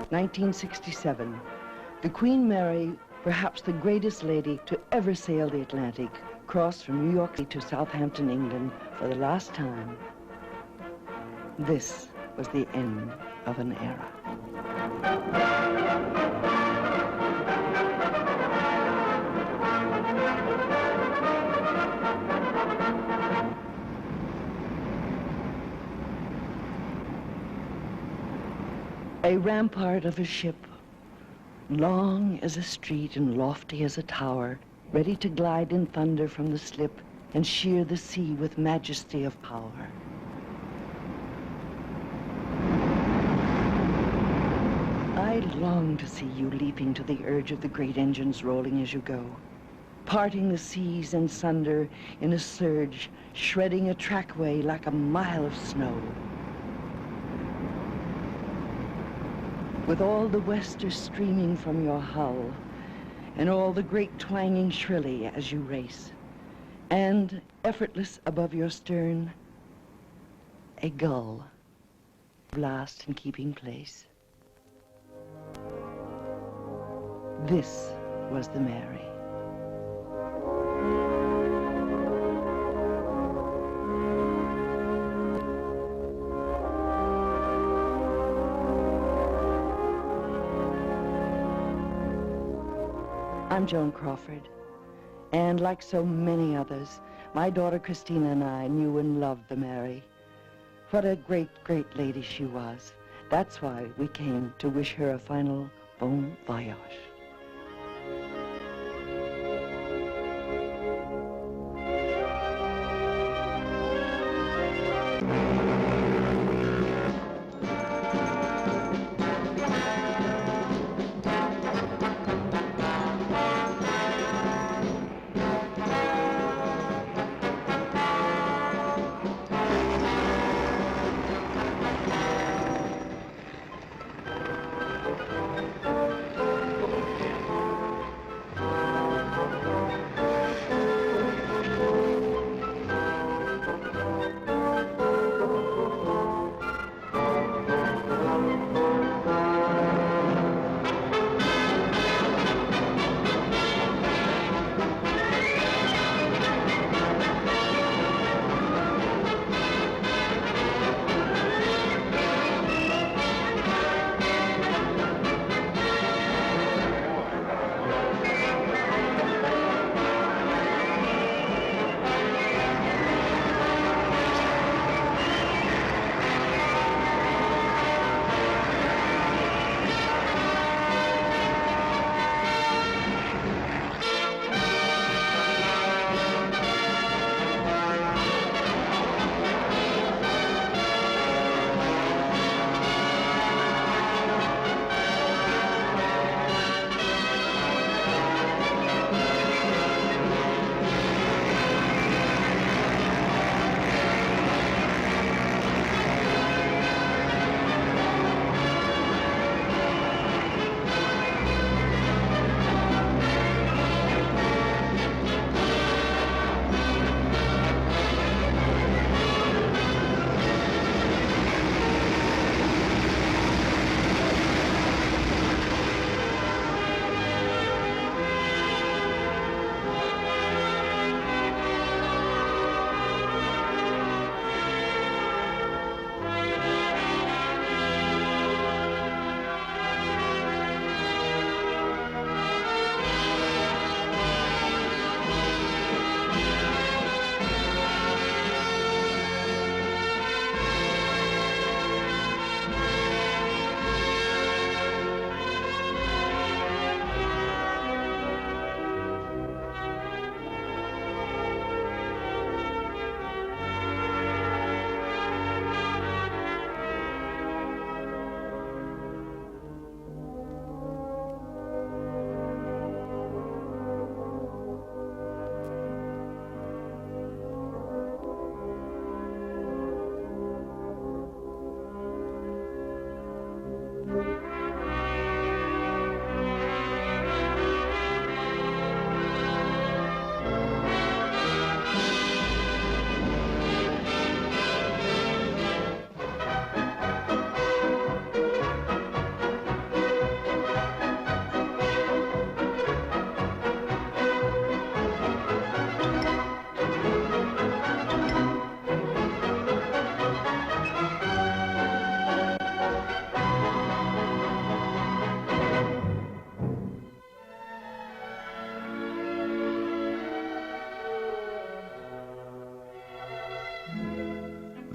1967. The Queen Mary, perhaps the greatest lady to ever sail the Atlantic, crossed from New York to Southampton, England for the last time. This was the end of an era. A rampart of a ship, long as a street and lofty as a tower, ready to glide in thunder from the slip and shear the sea with majesty of power. I long to see you leaping to the urge of the great engines rolling as you go, parting the seas and sunder in a surge, shredding a trackway like a mile of snow. With all the westers streaming from your hull, and all the great twanging shrilly as you race, and effortless above your stern, a gull, last in keeping place. This was the Mary. I'm Joan Crawford, and like so many others, my daughter Christina and I knew and loved the Mary. What a great, great lady she was. That's why we came to wish her a final bon voyage.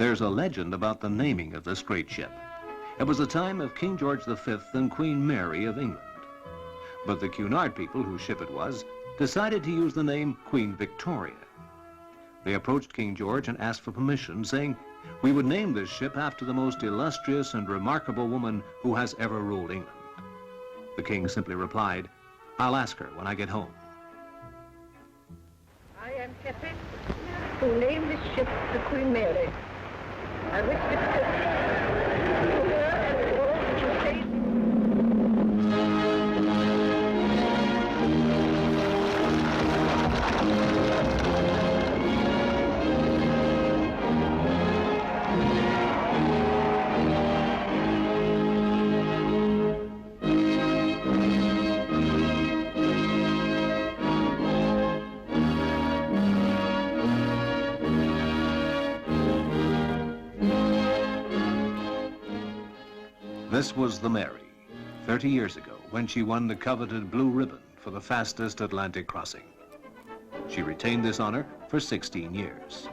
There's a legend about the naming of this great ship. It was the time of King George V and Queen Mary of England. But the Cunard people, whose ship it was, decided to use the name Queen Victoria. They approached King George and asked for permission, saying, "We would name this ship after the most illustrious and remarkable woman who has ever ruled England." The king simply replied, "I'll ask her when I get home." I am happy to name this ship the Queen Mary. I wish this ship to her and all to say. This was the Mary, 30 years ago, when she won the coveted blue ribbon for the fastest Atlantic crossing. She retained this honor for 16 years.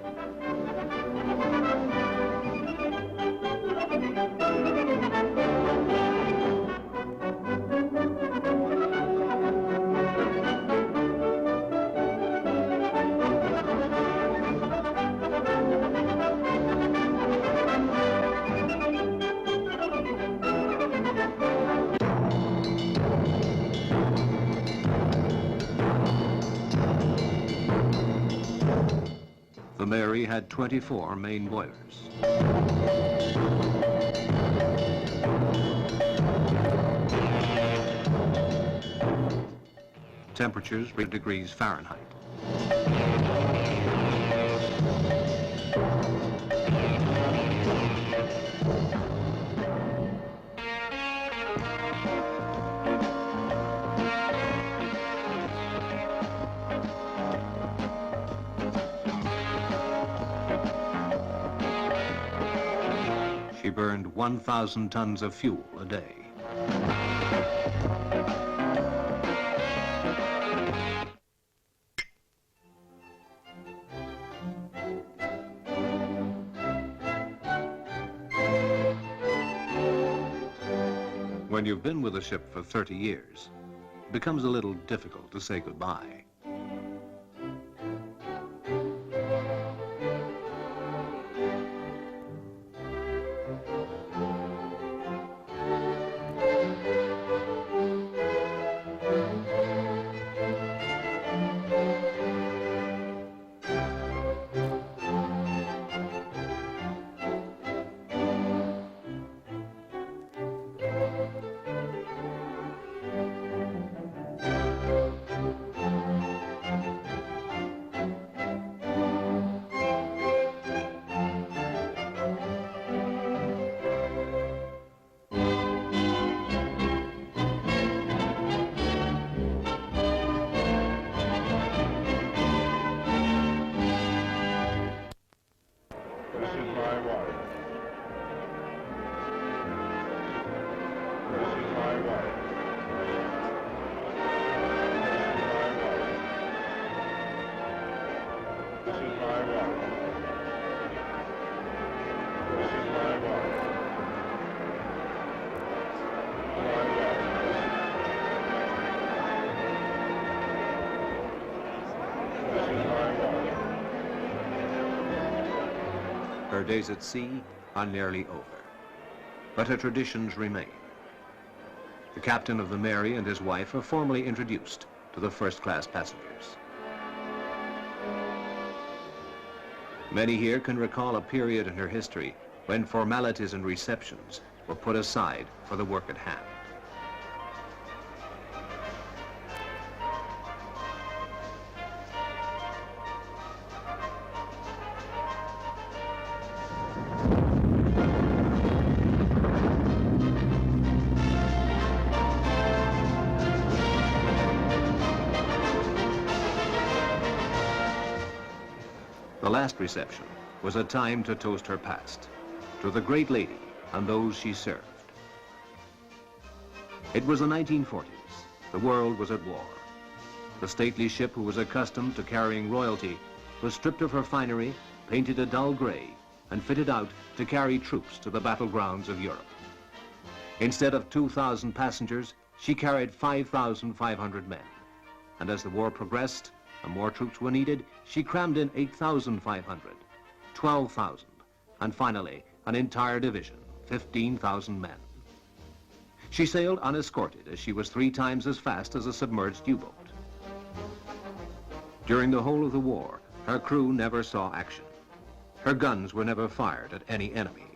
The Mary had 24 main boilers. Temperatures 3 degrees Fahrenheit. She burned 1,000 tons of fuel a day. When you've been with a ship for 30 years, it becomes a little difficult to say goodbye. Her days at sea are nearly over, but her traditions remain. The captain of the Mary and his wife are formally introduced to the first-class passengers. Many here can recall a period in her history when formalities and receptions were put aside for the work at hand. The last reception was a time to toast her past, to the great lady and those she served. It was the 1940s. The world was at war. The stately ship, who was accustomed to carrying royalty, was stripped of her finery, painted a dull gray, and fitted out to carry troops to the battlegrounds of Europe. Instead of 2,000 passengers, she carried 5,500 men. And as the war progressed and more troops were needed, she crammed in 8,500, 12,000, and finally an entire division, 15,000 men. She sailed unescorted as she was 3 times as fast as a submerged U-boat. During the whole of the war, her crew never saw action. Her guns were never fired at any enemy.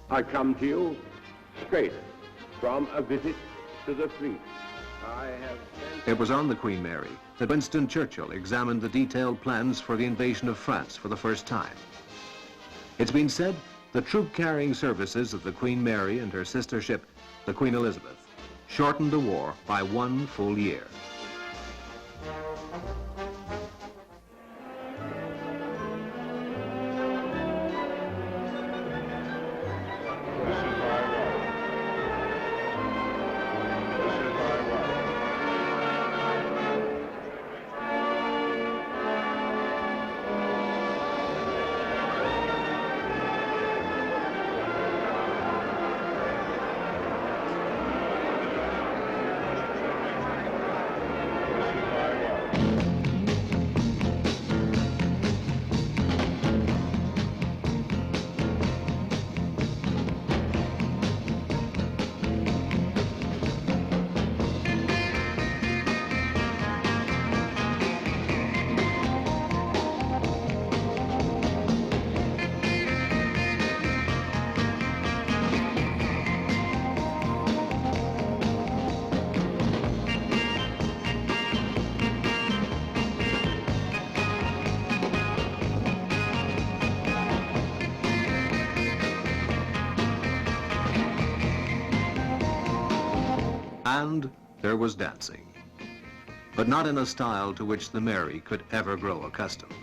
I come to you straight from a visit to the fleet. It was on the Queen Mary that Winston Churchill examined the detailed plans for the invasion of France for the first time. It's been said the troop-carrying services of the Queen Mary and her sister ship, the Queen Elizabeth, shortened the war by 1 full year. And there was dancing, but not in a style to which the Mary could ever grow accustomed.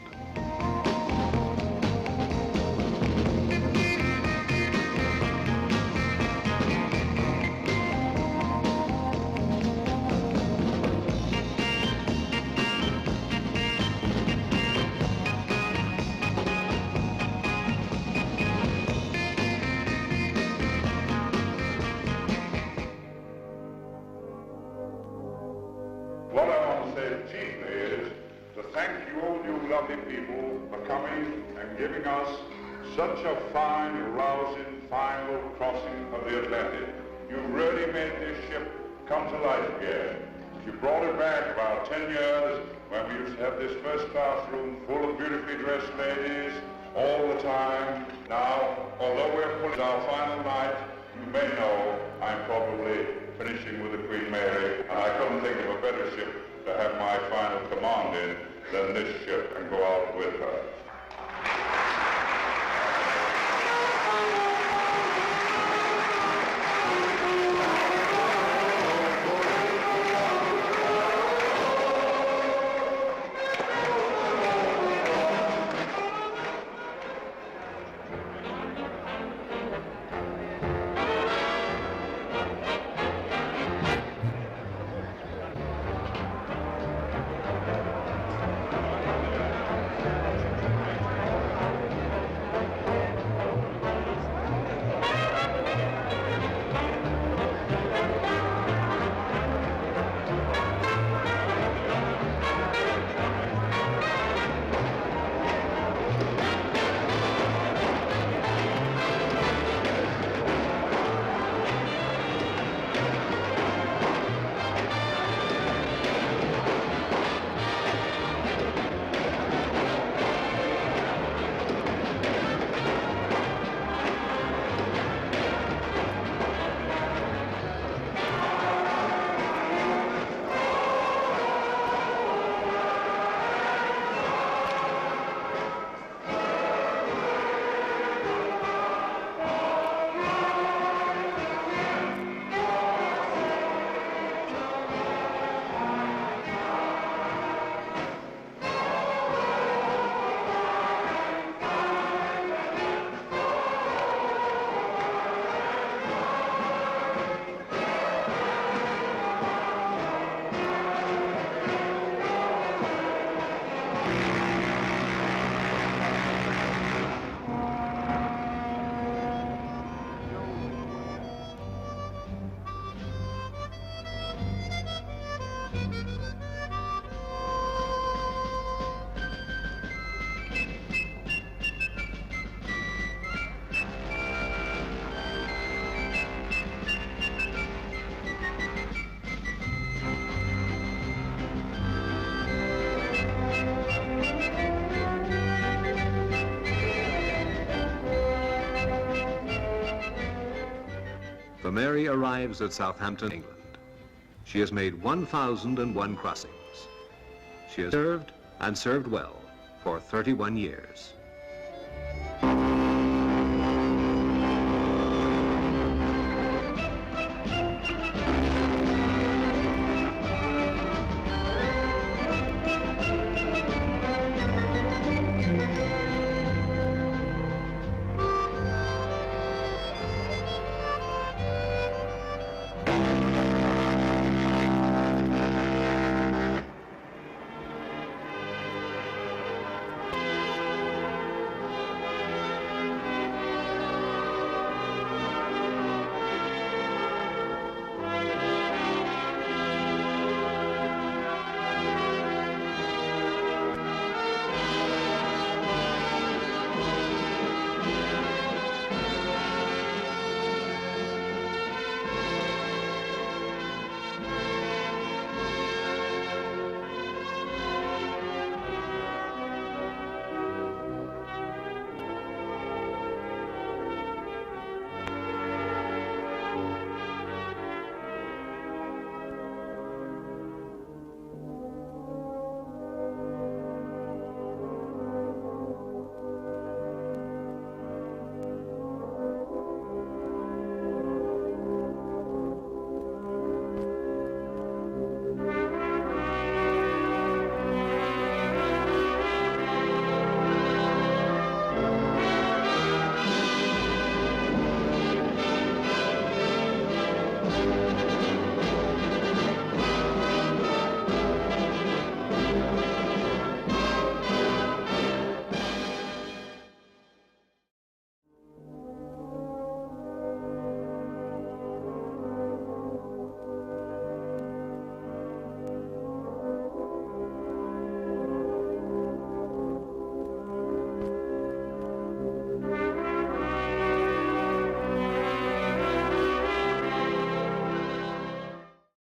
What I want to say chiefly is to thank you all you lovely people for coming and giving us such a fine, rousing, final crossing of the Atlantic. You really made this ship come to life again. You brought it back about 10 years when we used to have this first-class room full of beautifully dressed ladies all the time. Now, although we're putting our final night, you may know I'm probably finishing with the Queen Mary, and I couldn't think of a better ship to have my final command in than this ship and go out with her. The Mary arrives at Southampton, England. She has made 1,001 crossings. She has served, and served well, for 31 years.